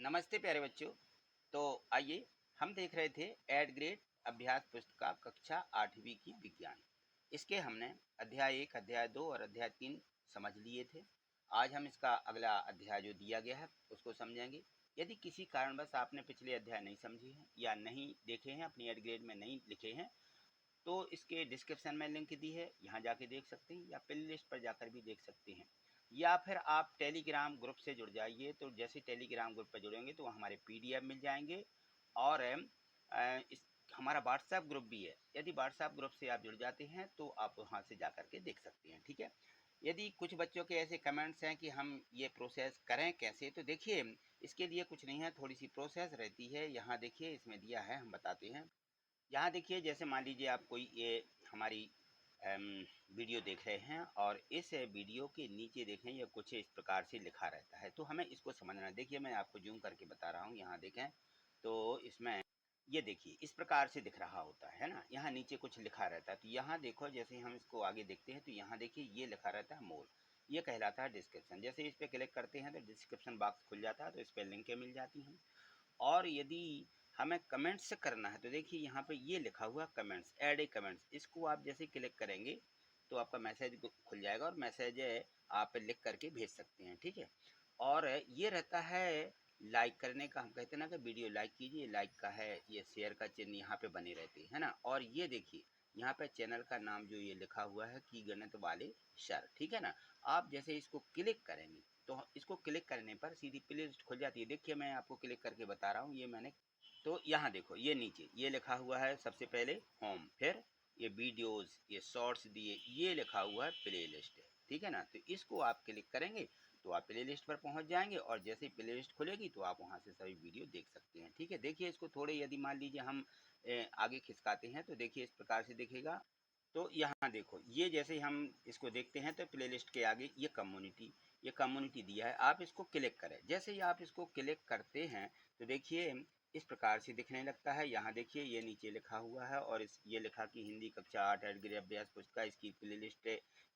नमस्ते प्यारे बच्चों। तो आइए हम देख रहे थे एड ग्रेड अभ्यास पुस्तिका कक्षा 8वीं की विज्ञान। इसके हमने अध्याय 1, अध्याय 2 और अध्याय 3 समझ लिए थे। आज हम इसका अगला अध्याय जो दिया गया है उसको समझेंगे। यदि किसी कारणवश आपने पिछले अध्याय नहीं समझे हैं या नहीं देखे हैं, अपनी एड ग्रेड में नहीं लिखे हैं, तो इसके डिस्क्रिप्शन में लिंक दी है, यहाँ जाके देख सकते हैं या प्ले लिस्ट पर जाकर भी देख सकते हैं। या फिर आप टेलीग्राम ग्रुप से जुड़ जाइए। तो जैसे टेलीग्राम ग्रुप पर जुड़ेंगे तो हमारे पीडीएफ मिल जाएंगे और इस हमारा व्हाट्सएप ग्रुप भी है। यदि व्हाट्सएप ग्रुप से आप जुड़ जाते हैं तो आप वहाँ से जा कर के देख सकते हैं, ठीक है। यदि कुछ बच्चों के ऐसे कमेंट्स हैं कि हम ये प्रोसेस करें कैसे, तो देखिए इसके लिए कुछ नहीं है, थोड़ी सी प्रोसेस रहती है। यहाँ देखिए इसमें दिया है, हम बताते हैं। यहाँ देखिए, जैसे मान लीजिए आप कोई ये हमारी वीडियो देख रहे हैं और इस वीडियो के नीचे देखें ये कुछ इस प्रकार से लिखा रहता है, तो हमें इसको समझना है। देखिए मैं आपको जूम करके बता रहा हूँ, यहाँ देखें तो इसमें ये देखिए इस प्रकार से दिख रहा होता है ना। यहाँ नीचे कुछ लिखा रहता है, तो यहाँ देखो जैसे हम इसको आगे देखते हैं तो यहाँ देखिए ये लिखा रहता है मोर, ये कहलाता है डिस्क्रिप्शन। जैसे इस पर क्लिक करते हैं तो डिस्क्रिप्शन बॉक्स खुल जाता है, तो इस पर लिंकें मिल जाती हैं। और यदि हमें कमेंट्स करना है तो देखिए यहाँ पे ये लिखा हुआ कमेंट्स, ऐड ए कमेंट्स, इसको आप जैसे क्लिक करेंगे तो आपका मैसेज खुल जाएगा और मैसेज आप लिख करके भेज सकते हैं, ठीक है। और ये रहता है लाइक करने का, हम कहते हैं ना कि वीडियो लाइक कीजिए, लाइक का है, ये शेयर का चिन्ह यहाँ पे बने रहते हैं ना। और ये देखिए यहाँ पे चैनल का नाम जो ये लिखा हुआ है कि गणित वाले सर, ठीक है ना। आप जैसे इसको क्लिक करेंगे तो इसको क्लिक करने पर सीधी प्ले लिस्ट खुल जाती है। देखिए मैं आपको क्लिक करके बता रहा हूँ, ये मैंने, तो यहाँ देखो ये नीचे ये लिखा हुआ है सबसे पहले होम, फिर ये वीडियोस, ये शॉर्ट्स दिए, ये लिखा हुआ है प्ले लिस्ट, ठीक है ना। तो इसको आप क्लिक करेंगे तो आप प्ले लिस्ट पर पहुंच जाएंगे और जैसे ही प्ले लिस्ट खुलेगी तो आप वहां से सभी वीडियो देख सकते हैं, ठीक है। देखिए इसको थोड़े, यदि मान लीजिए हम आगे खिसकाते हैं तो देखिए इस प्रकार से दिखेगा। तो यहाँ देखो ये जैसे ही हम इसको देखते हैं तो प्ले लिस्ट के आगे ये कम्युनिटी दिया है, आप इसको क्लिक करें। जैसे ही आप इसको क्लिक करते हैं तो देखिए इस प्रकार से दिखने लगता है। यहाँ देखिए ये नीचे लिखा हुआ है और इस ये लिखा कि हिंदी कक्षा 8 एड ग्रेड अभ्यास पुस्तिका, इसकी प्ले लिस्ट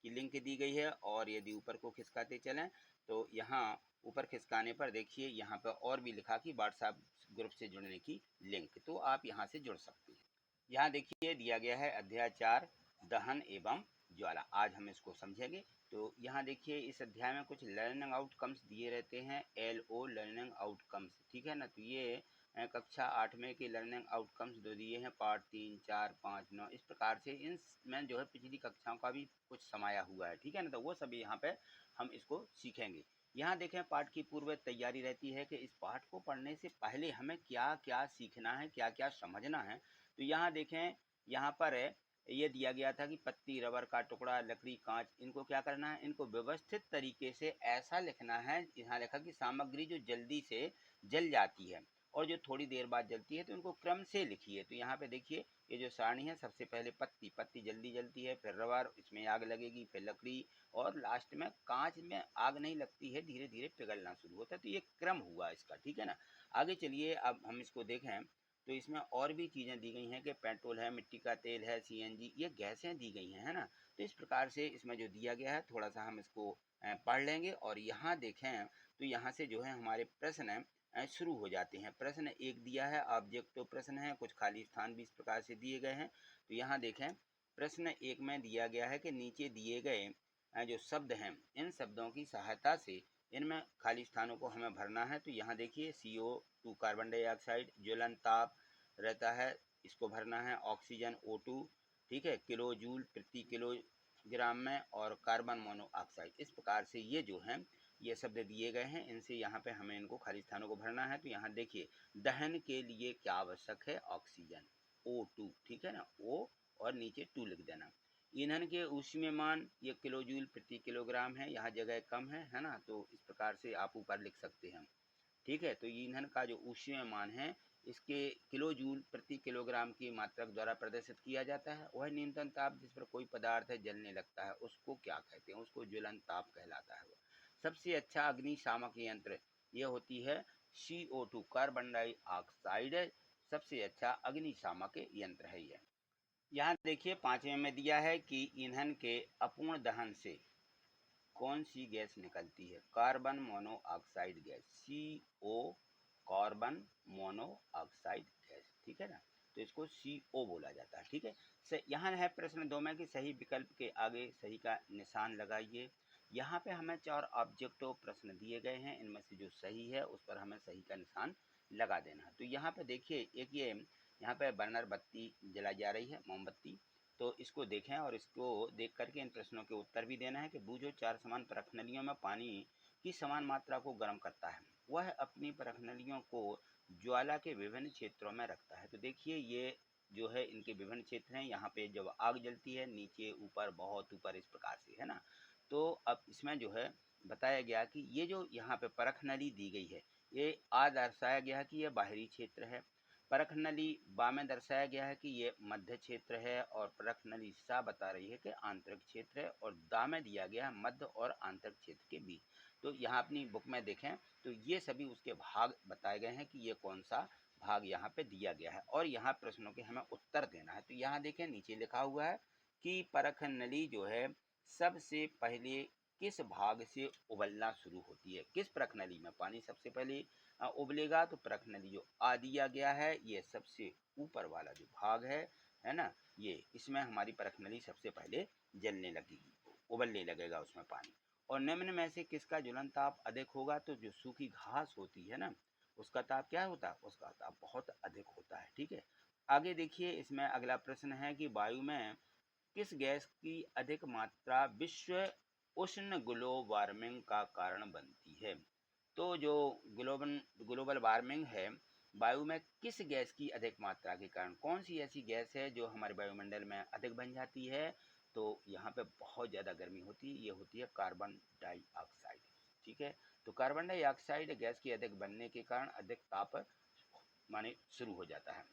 की लिंक दी गई है। और यदि ऊपर को खिसकाते चलें तो यहाँ ऊपर खिसकाने पर देखिए यहाँ पर और भी लिखा कि व्हाट्सएप ग्रुप से जुड़ने की लिंक, तो आप यहाँ से जुड़ सकते हैं। यहाँ देखिए दिया गया है अध्याय 4 दहन एवं ज्वाला, आज हम इसको समझेंगे। तो यहाँ देखिए इस अध्याय में कुछ लर्निंग आउटकम्स दिए रहते हैं, LO लर्निंग आउटकम्स, ठीक है ना। तो ये कक्षा 8 में के लर्निंग आउटकम्स दो दिए हैं, पार्ट 3, 4, 5, 9, इस प्रकार से इनमें जो है पिछली कक्षाओं का भी कुछ समाया हुआ है, ठीक है ना। तो वो सभी यहाँ पे हम इसको सीखेंगे। यहाँ देखें पाठ की पूर्व तैयारी रहती है कि इस पाठ को पढ़ने से पहले हमें क्या क्या सीखना है, क्या क्या समझना है। तो यहाँ देखें, यहाँ पर ये दिया गया था कि पत्ती, रबर का टुकड़ा, लकड़ी, कांच, इनको क्या करना है, इनको व्यवस्थित तरीके से ऐसा लिखना है। यहाँ लिखा कि सामग्री जो जल्दी से जल जाती है और जो थोड़ी देर बाद जलती है तो इनको क्रम से लिखिए। तो यहाँ पे देखिए ये जो सारणी है, सबसे पहले पत्ती, पत्ती जल्दी जलती है, फिर रबर, इसमें आग लगेगी, फिर लकड़ी और लास्ट में कांच में आग नहीं लगती है, धीरे धीरे पिघलना शुरू होता है। तो ये क्रम हुआ इसका, ठीक है ना। आगे चलिए अब हम इसको देखें तो इसमें और भी चीज़ें दी गई हैं कि पेट्रोल है, मिट्टी का तेल है, CNG, ये गैसें दी गई हैं, है ना। तो इस प्रकार से इसमें जो दिया गया है थोड़ा सा हम इसको पढ़ लेंगे। और यहाँ देखें तो यहाँ से जो है हमारे प्रश्न शुरू हो जाते हैं। प्रश्न 1 दिया है, ऑब्जेक्टिव प्रश्न है, कुछ खाली स्थान भी इस प्रकार से दिए गए हैं। तो यहाँ देखें प्रश्न 1 में दिया गया है कि नीचे दिए गए जो शब्द हैं, इन शब्दों की सहायता से इनमें खाली स्थानों को हमें भरना है। तो यहाँ देखिए CO2 कार्बन डाइऑक्साइड ज्वलन ताप रहता है, इसको भरना है। ऑक्सीजन O2, ठीक है, किलो जूल प्रति किलोग्राम में, और कार्बन मोनोऑक्साइड, इस प्रकार से ये जो हैं ये शब्द दिए गए हैं, इनसे यहाँ पे हमें इनको खाली स्थानों को भरना है। तो यहाँ देखिए दहन के लिए क्या आवश्यक है, ऑक्सीजन O2, ठीक है ना, O और नीचे 2 लिख देना। ईंधन के ऊष्मीयमान ये किलो जूल प्रति किलोग्राम है, यहाँ जगह कम है ना, तो इस प्रकार से आप ऊपर लिख सकते हैं, ठीक है। तो ईंधन का जो ऊष्मीयमान है इसके किलो जूल प्रति किलोग्राम की मात्रक द्वारा प्रदर्शित किया जाता है। वह न्यूनतम ताप जिस पर कोई पदार्थ है जलने लगता है उसको क्या कहते हैं, उसको ज्वलन ताप कहलाता है। वह सबसे अच्छा अग्निशामक यंत्र ये होती है CO2 कार्बन डाइऑक्साइड, सबसे अच्छा अग्निशामक यंत्र है ये। यहाँ देखिए 5वें में दिया है कि ईंधन के अपूर्ण दहन से कौन सी गैस निकलती है, carbon monoxide gas CO carbon monoxide gas, ठीक है ना, तो इसको CO बोला जाता है, ठीक है। यहाँ है प्रश्न 2 में कि सही विकल्प के आगे सही का निशान लगाइए। यहाँ पे हमें 4 ऑब्जेक्टिव प्रश्न दिए गए हैं, इनमें से जो सही है उस पर हमें सही का निशान लगा देना है। तो यहाँ पे देखिए, एक ये यहाँ पे बर्नर बत्ती जलाई जा रही है, मोमबत्ती, तो इसको देखें और इसको देख करके इन प्रश्नों के उत्तर भी देना है कि बूझो 4 समान परखनलियों में पानी की समान मात्रा को गर्म करता है, वह अपनी परखनलियों को ज्वाला के विभिन्न क्षेत्रों में रखता है। तो देखिए ये जो है इनके विभिन्न क्षेत्र हैं, यहाँ पे जब आग जलती है नीचे ऊपर बहुत ऊपर इस प्रकार से, है ना। तो अब इसमें जो है बताया गया कि ये जो यहाँ पे परख नली दी गई है, ये आ दर्शाया गया है कि ये बाहरी क्षेत्र है, परख नली बा में दर्शाया गया है कि ये मध्य क्षेत्र है, और परख नली सा बता रही है कि आंतरिक क्षेत्र है, और दा में दिया गया है मध्य और आंतरिक क्षेत्र के बीच। तो यहाँ अपनी बुक में देखें तो ये सभी उसके भाग बताए गए हैं कि ये कौन सा भाग यहाँ पे दिया गया है, और यहाँ प्रश्नों के हमें उत्तर देना है। तो यहाँ देखें नीचे लिखा हुआ है कि परख नली जो है सबसे पहले किस भाग से उबलना शुरू होती है, किस परख नली में पानी सबसे पहले उबलेगा। तो परख नली जो आ दिया गया है ये सबसे ऊपर वाला जो भाग है ना, ये इसमें हमारी परख नली सबसे पहले जलने लगेगी, उबलने लगेगा उसमें पानी। और निम्न में से किसका ज्वलन ताप अधिक होगा, तो जो सूखी घास होती है ना उसका ताप क्या होता है, उसका ताप बहुत अधिक होता है, ठीक है। आगे देखिए, इसमें अगला प्रश्न है कि वायु में किस गैस की अधिक मात्रा विश्व उष्ण ग्लोबल वार्मिंग का कारण बनती है। तो जो ग्लोबल वार्मिंग है, वायु में किस गैस की अधिक मात्रा के कारण, कौन सी ऐसी गैस है जो हमारे वायुमंडल में अधिक बन जाती है। तो यहाँ पे बहुत ज़्यादा गर्मी होती है, ये होती है कार्बन डाइऑक्साइड, ठीक है। तो कार्बन डाइऑक्साइड गैस की अधिक बनने के कारण अधिक ताप माने शुरू हो जाता है।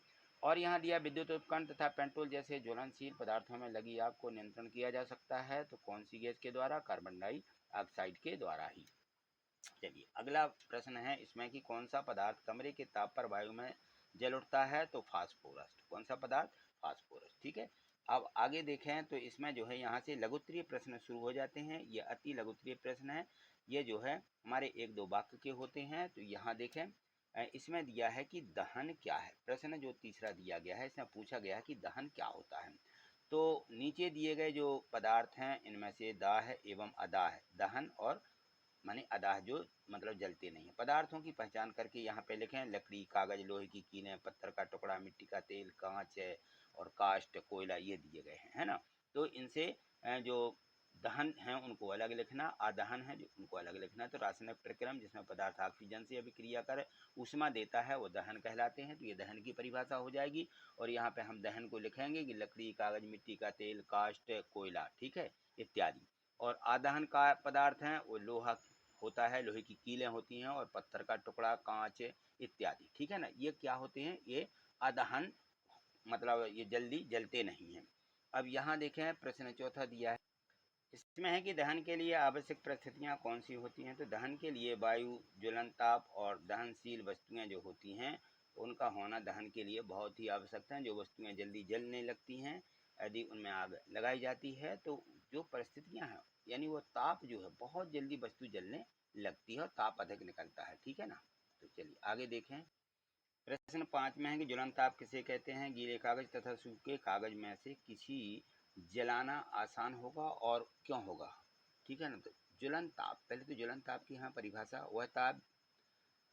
और यहाँ दिया विद्युत उपकरण तथा पेट्रोल जैसे ज्वलनशील पदार्थों में लगी आग को नियंत्रण किया जा सकता है, तो कौन सी गैस के द्वारा, कार्बन डाइऑक्साइड के द्वारा ही। चलिए अगला प्रश्न है इसमें कि कौन सा पदार्थ कमरे के ताप पर वायु में जल उठता है, तो फास्फोरस। कौन सा पदार्थ, फास्फोरस, ठीक है। अब आगे देखें तो इसमें जो है यहाँ से लघुत्तरीय प्रश्न शुरू हो जाते हैं, ये अति लघुत्तरीय प्रश्न है, ये जो है हमारे 1-2 वाक्य के होते हैं। तो यहाँ देखें इसमें दिया है कि दहन क्या है, प्रश्न जो तीसरा दिया गया है इसमें पूछा गया है कि दहन क्या होता है। तो नीचे दिए गए जो पदार्थ हैं इनमें से दाह एवं अदाह, दहन और माने अदाह जो मतलब जलते नहीं है, पदार्थों की पहचान करके यहाँ पे लिखें, लकड़ी, कागज, लोहे की कीलें, पत्थर का टुकड़ा, मिट्टी का तेल, कांच है और काष्ठ, कोयला, ये दिए गए हैं, है ना। तो इनसे जो दहन है उनको अलग लिखना, अदहन है जो उनको अलग लिखना। तो रासायनिक प्रक्रम जिसमें पदार्थ ऑक्सीजन से अभिक्रिया कर ऊष्मा देता है वो दहन कहलाते हैं। तो ये दहन की परिभाषा हो जाएगी, और यहाँ पे हम दहन को लिखेंगे कि लकड़ी, कागज, मिट्टी का तेल, काष्ठ, कोयला, ठीक है, इत्यादि। और आदहन का पदार्थ हैं वो लोहा होता है, लोहे की कीलें होती हैं, और पत्थर का टुकड़ा, कांच इत्यादि, ठीक है ना, ये क्या होते हैं, ये अदहन, मतलब ये जल्दी जलते नहीं हैं। अब यहाँ देखें प्रश्न चौथा दिया है, इसमें है कि दहन के लिए आवश्यक परिस्थितियाँ कौन सी होती हैं। तो दहन के लिए वायु, ज्वलन ताप और दहनशील वस्तुएं जो होती हैं उनका होना दहन के लिए बहुत ही आवश्यकता है। जो वस्तुएं जल्दी जलने लगती हैं, यदि उनमें आग लगाई जाती है तो जो परिस्थितियाँ हैं, यानी वो ताप जो है बहुत जल्दी वस्तु जलने लगती है और ताप अधिक निकलता है, ठीक है ना। तो चलिए आगे देखें, प्रश्न 5 में है कि ज्वलन ताप किसे कहते हैं। गीले कागज तथा सूखे कागज में से किसी जलाना आसान होगा और क्यों होगा, ठीक है ना। तो ज्वलन ताप, पहले तो ज्वलन ताप की यहाँ परिभाषा, वह ताप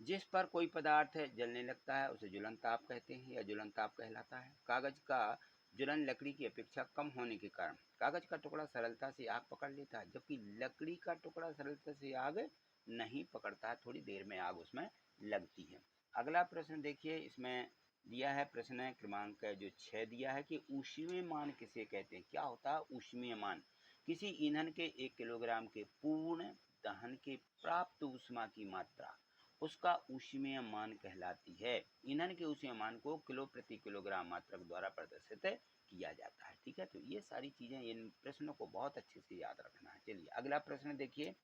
जिस पर कोई पदार्थ जलने लगता है उसे ज्वलन ताप कहते हैं या ज्वलन ताप कहलाता है। कागज का ज्वलन लकड़ी की अपेक्षा कम होने के कारण कागज का टुकड़ा सरलता से आग पकड़ लेता है, जबकि लकड़ी का टुकड़ा सरलता से आग नहीं पकड़ता है, थोड़ी देर में आग उसमें लगती है। अगला प्रश्न देखिए, इसमें दिया है प्रश्न क्रमांक जो 6 दिया है कि ऊष्मीय मान किसे कहते हैं। क्या होता है ऊष्मीय मान, किसी ईंधन के 1 किलोग्राम के पूर्ण दहन के प्राप्त ऊष्मा की मात्रा उसका ऊष्मीय मान कहलाती है। ईंधन के ऊष्मीय मान को किलो प्रति किलोग्राम मात्रक द्वारा प्रदर्शित किया जाता है, ठीक है। तो ये सारी चीजें इन प्रश्नों को बहुत अच्छे से याद रखना है। चलिए अगला प्रश्न देखिए,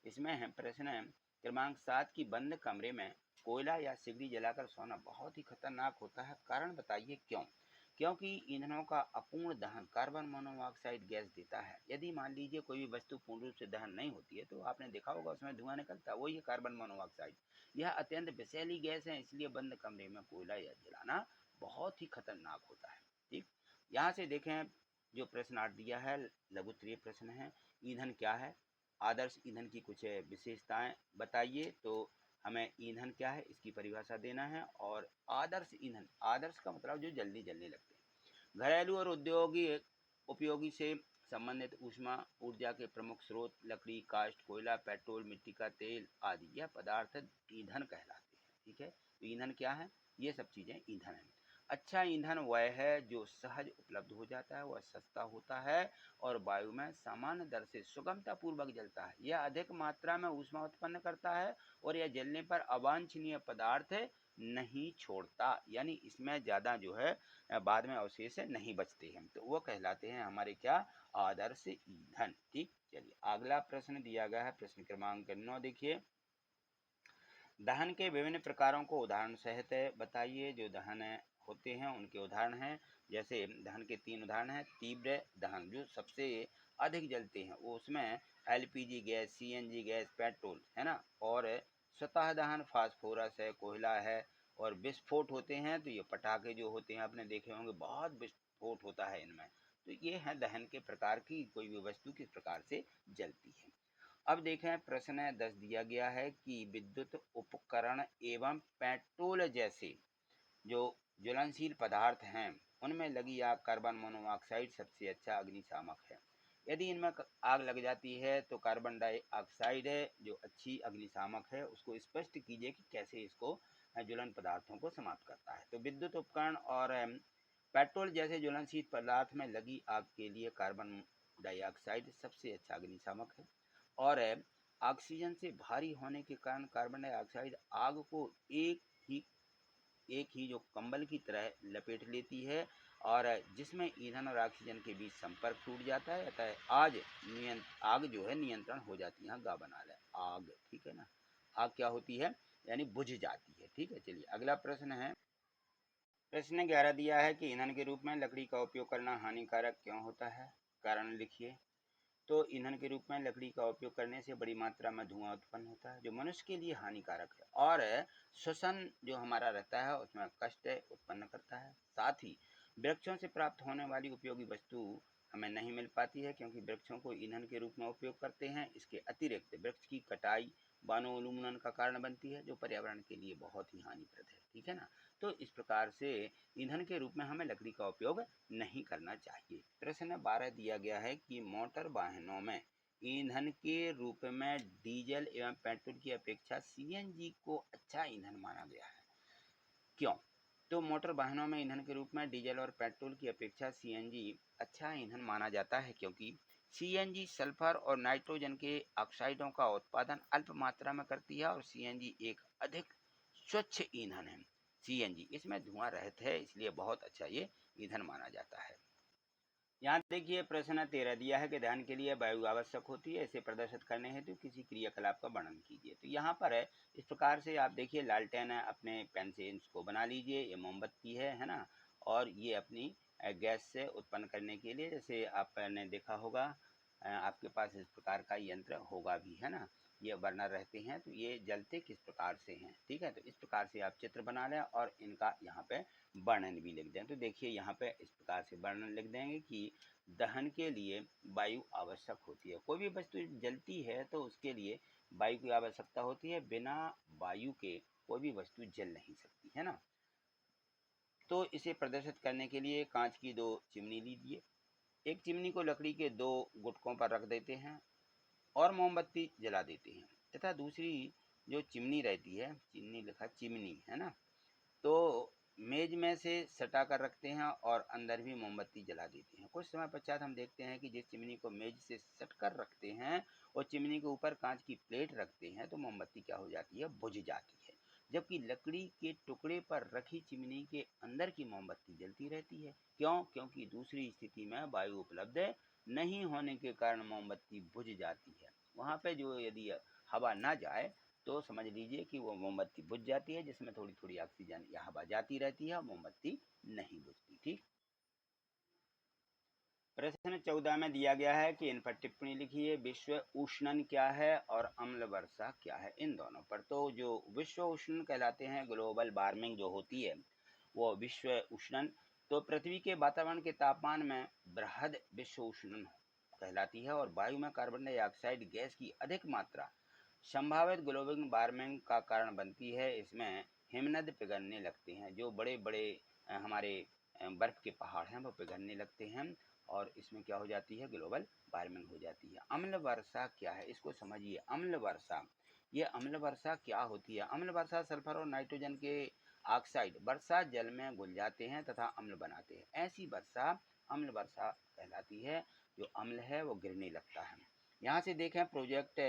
इसमें है प्रश्न क्रमांक 7 की बंद कमरे में कोयला या सिगड़ी जलाकर सोना बहुत ही खतरनाक होता है, कारण बताइए क्यों। क्योंकि ईंधनों का अपूर्ण दहन कार्बन मोनोऑक्साइड गैस देता है। यदि मान लीजिए कोई भी वस्तु पूर्ण रूप से दहन नहीं होती है तो आपने देखा होगा उसमें धुआं निकलता है, वही है कार्बन मोनोऑक्साइड। यह अत्यंत विषैली गैस है, इसलिए बंद कमरे में कोयला या जलाना बहुत ही खतरनाक होता है। ठीक, यहाँ से देखें जो प्रश्न आठ दिया है लघु उत्तरीय प्रश्न है, ईंधन क्या है, आदर्श ईंधन की कुछ विशेषताएं बताइए। तो हमें ईंधन क्या है इसकी परिभाषा देना है, और आदर्श ईंधन, आदर्श का मतलब जो जल्दी जलने लगते हैं। घरेलू और औद्योगिक उपयोगी से संबंधित ऊष्मा ऊर्जा के प्रमुख स्रोत लकड़ी, काष्ठ, कोयला, पेट्रोल, मिट्टी का तेल आदि यह पदार्थ ईंधन कहलाते हैं। ठीक है, तो ईंधन क्या है, ये सब चीजें ईंधन है। अच्छा ईंधन वह है जो सहज उपलब्ध हो जाता है, वह सस्ता होता है और वायु में सामान्य दर से सुगमता पूर्वक जलता है। यह अधिक मात्रा में ऊष्मा उत्पन्न करता है और यह जलने पर अवांछनीय पदार्थ नहीं छोड़ता, यानी इसमें ज्यादा जो है बाद में अवशेष नहीं बचते हैं, तो वो कहलाते हैं हमारे क्या, आदर्श ईंधन। ठीक, चलिए अगला प्रश्न दिया गया है प्रश्न क्रमांक 9। देखिए, दहन के विभिन्न प्रकारों को उदाहरण सहित बताइए। जो दहन होते हैं उनके उदाहरण हैं, जैसे दहन के 3 उदाहरण हैं। तीव्र दहन जो सबसे अधिक जलते हैं वो उसमें LPG gas, CNG gas, petrol है ना, और स्वतः दहन फास्फोरस है, कोयला है, और विस्फोट होते हैं तो ये पटाखे जो होते हैं आपने देखे होंगे, बहुत विस्फोट होता है इनमें। तो ये है दहन के प्रकार की कोई भी वस्तु किस प्रकार से जलती है। अब देखें प्रश्न 10 दिया गया है कि विद्युत उपकरण एवं पेट्रोल जैसे जो ज्वलनशील पदार्थ हैं उनमें लगी आग कार्बन मोनोऑक्साइड सबसे अच्छा अग्निशामक है। यदि इनमें आग लग जाती है तो कार्बन डाइऑक्साइड जो अच्छी अग्निशामक है, उसको स्पष्ट कीजिए कि कैसे इसको ज्वलन पदार्थों को समाप्त करता है। तो विद्युत उपकरण और पेट्रोल जैसे ज्वलनशील पदार्थ में लगी आग के लिए कार्बन डाइऑक्साइड सबसे अच्छा अग्निशामक है, और ऑक्सीजन से भारी होने के कारण कार्बन डाइऑक्साइड आग को एक ही जो कंबल की तरह लपेट लेती है, और जिसमें ईंधन और ऑक्सीजन के बीच संपर्क टूट जाता है, अतः आग जो है नियंत्रण हो जाती है। गा बना ले आग, ठीक है ना, आग क्या होती है, यानी बुझ जाती है। ठीक है, चलिए अगला प्रश्न है, प्रश्न 11 दिया है कि ईंधन के रूप में लकड़ी का उपयोग करना हानिकारक क्यों होता है, कारण लिखिए। तो ईंधन के रूप में लकड़ी का उपयोग करने से बड़ी मात्रा में धुआं उत्पन्न होता है जो मनुष्य के लिए हानिकारक है, और श्वसन जो हमारा रहता है उसमें कष्ट उत्पन्न करता है। साथ ही वृक्षों से प्राप्त होने वाली उपयोगी वस्तु हमें नहीं मिल पाती है, क्योंकि वृक्षों को ईंधन के रूप में उपयोग करते हैं। इसके अतिरिक्त वृक्ष की कटाई वनोन्मूलन का कारण बनती है, जो पर्यावरण के लिए बहुत ही हानिप्रद है। ठीक है ना, तो इस प्रकार से ईंधन के रूप में हमें लकड़ी का उपयोग नहीं करना चाहिए। प्रश्न 12 दिया गया है कि मोटर वाहनों में ईंधन के रूप में डीजल एवं पेट्रोल की अपेक्षा सीएनजी को अच्छा ईंधन माना गया है, क्यों। तो मोटर वाहनों में ईंधन के रूप में डीजल और पेट्रोल की अपेक्षा सीएनजी अच्छा ईंधन माना जाता है, क्योंकि सीएनजी सल्फर और नाइट्रोजन के ऑक्साइडों का उत्पादन अल्प मात्रा में करती है, और सीएनजी एक अधिक स्वच्छ ईंधन है। सीएनजी इसमें धुआं रहित है, इसलिए बहुत अच्छा ये ईंधन माना जाता है। यहाँ देखिए प्रश्न 13 दिया है कि दहन के लिए वायु आवश्यक होती है, इसे प्रदर्शित करने हेतु किसी क्रियाकलाप का वर्णन कीजिए। तो यहाँ पर है इस प्रकार से आप देखिए लालटेन है, अपने पेन से इसको बना लीजिए, ये मोमबत्ती है ना, और ये अपनी गैस से उत्पन्न करने के लिए, जैसे आपने देखा होगा आपके पास इस प्रकार का यंत्र होगा भी, है ना, ये बर्नर रहते हैं, तो ये जलते किस प्रकार से हैं। ठीक है, तो इस प्रकार से आप चित्र बना लें और इनका यहाँ पे वर्णन भी लिख दें। तो देखिए यहाँ पे इस प्रकार से वर्णन लिख देंगे कि दहन के लिए वायु आवश्यक होती है। कोई भी वस्तु जलती है तो उसके लिए वायु की आवश्यकता होती है, बिना वायु के कोई भी वस्तु जल नहीं सकती, है ना। तो इसे प्रदर्शित करने के लिए कांच की 2 चिमनी लीजिए। एक चिमनी को लकड़ी के 2 गुटकों पर रख देते हैं और मोमबत्ती जला देते हैं, तथा दूसरी जो चिमनी रहती है, चिमनी लिखा चिमनी है ना, तो मेज में से सटा कर रखते हैं और अंदर भी मोमबत्ती जला देते हैं। कुछ समय पश्चात हम देखते हैं कि जिस चिमनी को मेज से सट कर रखते हैं और चिमनी के ऊपर कांच की प्लेट रखते हैं तो मोमबत्ती क्या हो जाती है, बुझ जाती है, जबकि लकड़ी के टुकड़े पर रखी चिमनी के अंदर की मोमबत्ती जलती रहती है। क्यों, क्योंकि दूसरी स्थिति में वायु उपलब्ध नहीं होने के कारण मोमबत्ती बुझ जाती है। वहाँ पे जो यदि हवा ना जाए तो समझ लीजिए कि वो मोमबत्ती बुझ जाती है, जिसमें थोड़ी थोड़ी ऑक्सीजन या हवा जाती रहती है, मोमबत्ती नहीं बुझती। ठीक, प्रश्न 14 में दिया गया है कि इन पर टिप्पणी लिखिए। विश्व उष्णन क्या है और अम्ल वर्षा क्या है, इन दोनों पर। तो जो विश्व उष्णन कहलाते हैं, ग्लोबल वार्मिंग जो होती है वो विश्व उष्णन, तो पृथ्वी के वातावरण के तापमान में बृहद विश्व उष्णन कहलाती है और वायु में कार्बन डाइऑक्साइड गैस की अधिक मात्रा संभावित ग्लोबल वार्मिंग का कारण बनती है। इसमें हिमनद पिघलने लगते हैं, जो बड़े बड़े हमारे बर्फ के पहाड़ हैं वो पिघलने लगते हैं और इसमें क्या हो जाती है, ग्लोबल वार्मिंग हो जाती है। अम्ल वर्षा क्या है, इसको समझिए। अम्ल वर्षा, ये अम्ल वर्षा क्या होती है? अम्ल वर्षा सल्फर और नाइट्रोजन के ऑक्साइड वर्षा जल में घुल जाते हैं तथा अम्ल बनाते हैं। ऐसी वर्षा अम्ल वर्षा कहलाती है। जो अम्ल है वो गिरने लगता है। यहाँ से देखें प्रोजेक्ट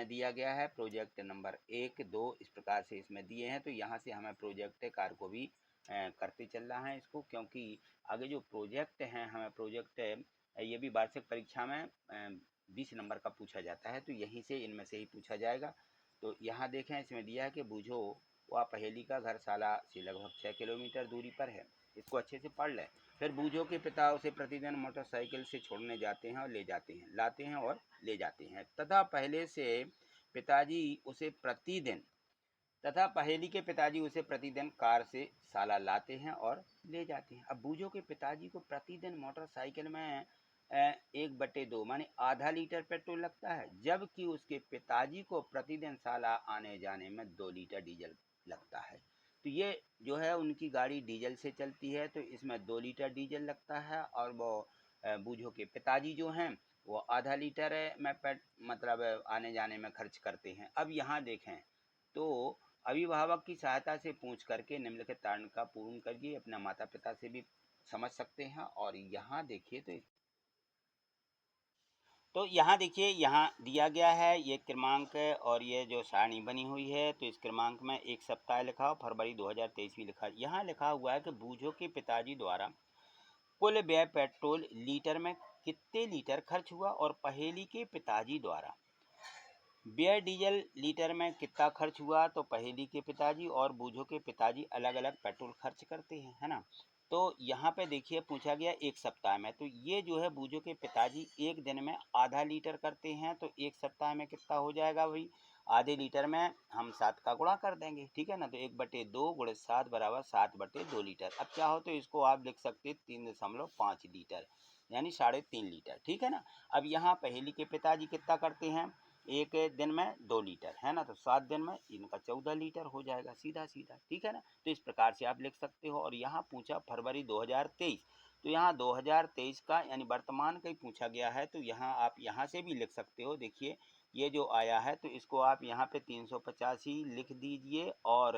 दिया गया है, प्रोजेक्ट नंबर 1, 2 इस प्रकार से इसमें दिए हैं। तो यहाँ से हमें प्रोजेक्ट कार्य को भी करते चल रहा है इसको, क्योंकि आगे जो प्रोजेक्ट हैं, हमें प्रोजेक्ट ये भी वार्षिक परीक्षा में 20 नंबर का पूछा जाता है, तो यहीं से इनमें से ही पूछा जाएगा। तो यहाँ देखें इसमें दिया है कि बूझो व पहेली का घर साला से लगभग 6 किलोमीटर दूरी पर है। इसको अच्छे से पढ़ लें। फिर बूझो के पिता उसे प्रतिदिन मोटरसाइकिल से छोड़ने जाते हैं और ले जाते हैं, लाते हैं और ले जाते हैं तथा पहले से पिताजी उसे प्रतिदिन तथा पहेली के पिताजी उसे प्रतिदिन कार से साला लाते हैं और ले जाते हैं। अब बूझो के पिताजी को प्रतिदिन मोटरसाइकिल में 1/2 माने आधा लीटर पेट्रोल लगता है, जबकि उसके पिताजी को प्रतिदिन साला आने जाने में 2 लीटर डीजल लगता है। तो ये जो है उनकी गाड़ी डीजल से चलती है, तो इसमें 2 लीटर डीजल लगता है और वो बूझो के पिताजी जो हैं वो आधा लीटर में मतलब आने जाने में खर्च करते हैं। अब यहाँ देखें तो अभिभावक की सहायता से पूछ करके निम्नलिखित तारण का पूर्ण करिए। अपना माता पिता से भी समझ सकते हैं। और यहाँ देखिए तो यहाँ देखिए, यहाँ दिया गया है ये क्रमांक और ये जो सारणी बनी हुई है। तो इस क्रमांक में एक सप्ताह लिखा हो, फरवरी 2023 भी लिखा। यहाँ लिखा हुआ है कि बूझो के पिताजी द्वारा कुल व्यय पेट्रोल लीटर में कितने लीटर खर्च हुआ और पहेली के पिताजी द्वारा व्यय डीजल लीटर में कितना खर्च हुआ। तो पहेली के पिताजी और बूझो के पिताजी अलग अलग पेट्रोल खर्च करते हैं, है ना। तो यहाँ पे देखिए पूछा गया एक सप्ताह में, तो ये जो है बूझो के पिताजी एक दिन में आधा लीटर करते हैं, तो एक सप्ताह में कितना हो जाएगा भाई, आधे लीटर में हम 7 का गुणा कर देंगे, ठीक है ना। तो 1/2 गुणे 7 बराबर 7/2 लीटर। अब चाहो तो इसको आप लिख सकते 3.5 लीटर, यानी 3.5 लीटर, ठीक है ना। अब यहाँ पहेली के पिताजी कितना करते हैं, एक दिन में 2 लीटर, है ना। तो 7 दिन में इनका 14 लीटर हो जाएगा, सीधा सीधा, ठीक है ना। तो इस प्रकार से आप लिख सकते हो। और यहाँ पूछा फरवरी 2023, तो यहाँ 2023 का यानी वर्तमान का ही पूछा गया है। तो यहाँ आप यहाँ से भी लिख सकते हो। देखिए ये जो आया है तो इसको आप यहाँ पे 385 लिख दीजिए और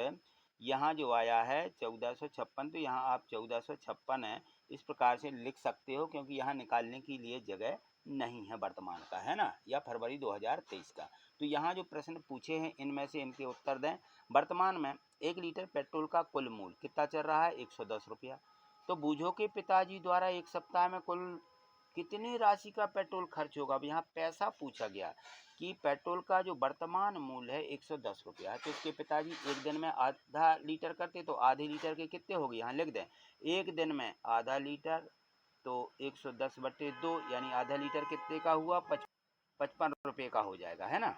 यहाँ जो आया है 1456, तो यहाँ आप 1456 है इस प्रकार से लिख सकते हो, क्योंकि यहाँ निकालने के लिए जगह नहीं है वर्तमान का, है ना, या फरवरी 2023 का। तो यहाँ जो प्रश्न पूछे हैं इनमें से इनके उत्तर दें। वर्तमान में 1 लीटर पेट्रोल का कुल मूल्य कितना चल रहा है, 110 रुपया। तो बूझो के पिताजी द्वारा एक सप्ताह में कुल कितनी राशि का पेट्रोल खर्च होगा। अब यहाँ पैसा पूछा गया कि पेट्रोल का जो वर्तमान मूल्य है 110 रुपया है, तो इसके पिताजी एक दिन में आधा लीटर करते, तो आधे लीटर के कितने हो गए, यहाँ लिख दें। एक दिन में आधा लीटर, तो 110/2 यानी आधा लीटर कितने का हुआ, 55 रुपये का हो जाएगा, है ना।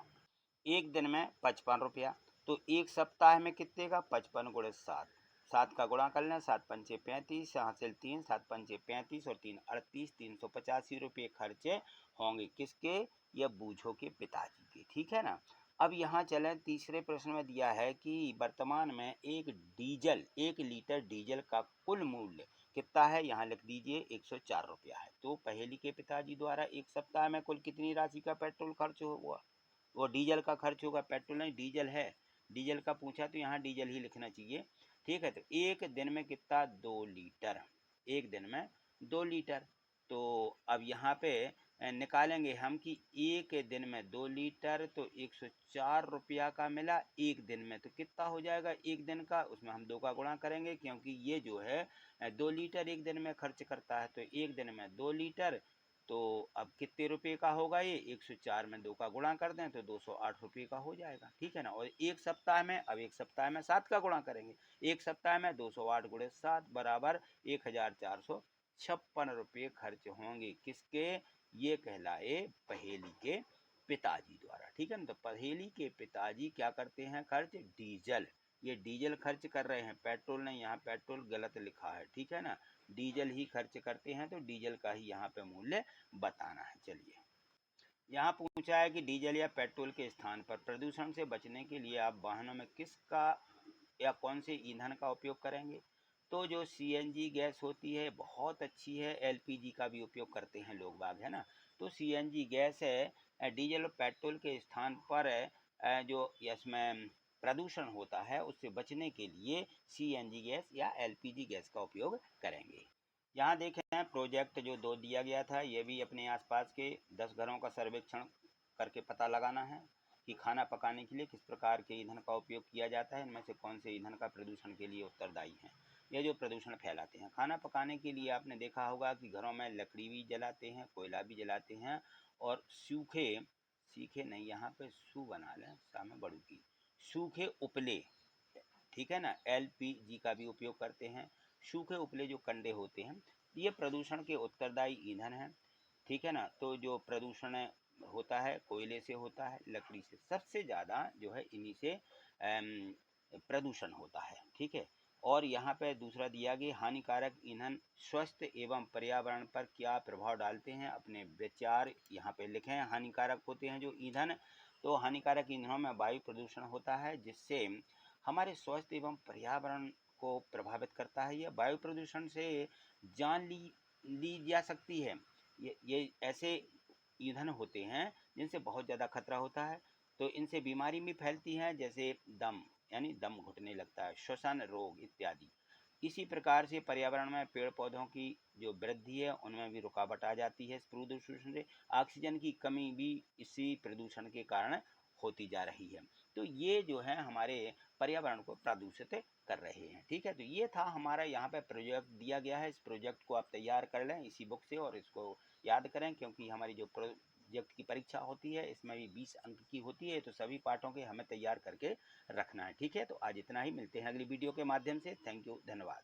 एक दिन में 55 रुपया, तो एक सप्ताह में कितने का, 55 गुणे 7, 7 का गुणा कर लें, 7 पंचे 35, हासिल 3, 7 पंचे 35 और 3 38, 385 रुपये खर्चे होंगे किसके, या बूझो के पिताजी के, ठीक है ना। अब यहाँ चलें, तीसरे प्रश्न में दिया है कि वर्तमान में एक लीटर डीजल का कुल मूल्य कितना है, यहाँ लिख दीजिए 104 रुपया है। तो पहेली के पिताजी द्वारा एक सप्ताह में कुल कितनी राशि का पेट्रोल खर्च हुआ, वो डीजल का खर्च होगा, पेट्रोल नहीं डीजल है, डीजल का पूछा तो यहाँ डीजल ही लिखना चाहिए, ठीक है। तो एक दिन में कितना, 2 लीटर, एक दिन में 2 लीटर। तो अब यहाँ पे निकालेंगे हम कि एक दिन में 2 लीटर, तो 104 रुपया का मिला एक दिन में, तो कितना हो जाएगा एक दिन का, उसमें हम 2 का गुणा करेंगे, क्योंकि ये जो है 2 लीटर एक दिन में खर्च करता है, तो एक दिन में 2 लीटर। तो अब कितने रुपए का होगा ये, 104 में 2 का गुणा कर दें तो 208 रुपये का हो जाएगा, ठीक है ना। और एक सप्ताह में, अब एक सप्ताह में 7 का गुणा करेंगे, एक सप्ताह में 208 गुणे 7 बराबर 1440 ₹56 खर्च होंगे। किसके? ये कहलाए पहेली के पिताजी द्वारा। ठीक है ना, तो पहेली के पिताजी क्या करते हैं खर्च? डीजल। ये डीजल खर्च कर रहे हैं, पेट्रोल नहीं, यहाँ पेट्रोल गलत लिखा है। ठीक है ना, डीजल ही खर्च करते हैं, तो डीजल का ही यहाँ पे मूल्य बताना है। चलिए, यहाँ पूछा है कि डीजल या पेट्रोल के स्थान पर प्रदूषण से बचने के लिए आप वाहनों में किसका या कौन से ईंधन का उपयोग करेंगे? तो जो सीएनजी गैस होती है बहुत अच्छी है, एलपीजी का भी उपयोग करते हैं लोग बाग, है ना। तो सीएनजी गैस है, डीजल और पेट्रोल के स्थान पर जो इसमें प्रदूषण होता है उससे बचने के लिए सीएनजी गैस या एलपीजी गैस का उपयोग करेंगे। यहाँ देखें प्रोजेक्ट जो 2 दिया गया था, ये भी अपने आसपास के 10 घरों का सर्वेक्षण करके पता लगाना है कि खाना पकाने के लिए किस प्रकार के ईंधन का उपयोग किया जाता है, इनमें से कौन से ईंधन का प्रदूषण के लिए उत्तरदायी है, ये जो प्रदूषण फैलाते हैं। खाना पकाने के लिए आपने देखा होगा कि घरों में लकड़ी भी जलाते हैं, कोयला भी जलाते हैं, और सीखे नहीं, यहाँ पे सू बना लें सामने बड़ू की, सूखे उपले, ठीक है ना, एलपीजी का भी उपयोग करते हैं। सूखे उपले जो कंडे होते हैं ये प्रदूषण के उत्तरदायी ईंधन हैं। ठीक है ना, तो जो प्रदूषण होता है कोयले से होता है, लकड़ी से, सबसे ज़्यादा जो है इन्हीं से प्रदूषण होता है। ठीक है, और यहाँ पे दूसरा दिया गया हानिकारक ईंधन स्वास्थ्य एवं पर्यावरण पर क्या प्रभाव डालते हैं, अपने विचार यहाँ पे लिखें। हानिकारक होते हैं जो ईंधन, तो हानिकारक ईंधनों में वायु प्रदूषण होता है जिससे हमारे स्वास्थ्य एवं पर्यावरण को प्रभावित करता है। यह वायु प्रदूषण से जान ली जा सकती है। ये ऐसे ईंधन होते हैं जिनसे बहुत ज़्यादा खतरा होता है, तो इनसे बीमारी भी फैलती हैं, जैसे दम, यानी दम घुटने लगता है, श्वसन रोग इत्यादि। इसी प्रकार से पर्यावरण में पेड़ पौधों की जो वृद्धि है उनमें भी रुकावट आ जाती है इस प्रदूषण से। ऑक्सीजन की कमी भी इसी प्रदूषण के कारण होती जा रही है। तो ये जो है हमारे पर्यावरण को प्रदूषित कर रहे हैं। ठीक है, तो ये था हमारा यहाँ पे प्रोजेक्ट दिया गया है। इस प्रोजेक्ट को आप तैयार कर लें इसी बुक से और इसको याद करें, क्योंकि हमारी जो प्रोजेक्ट की परीक्षा होती है इसमें भी 20 अंक की होती है, तो सभी पाठों के हमें तैयार करके रखना है। ठीक है, तो आज इतना ही, मिलते हैं अगली वीडियो के माध्यम से। थैंक यू, धन्यवाद।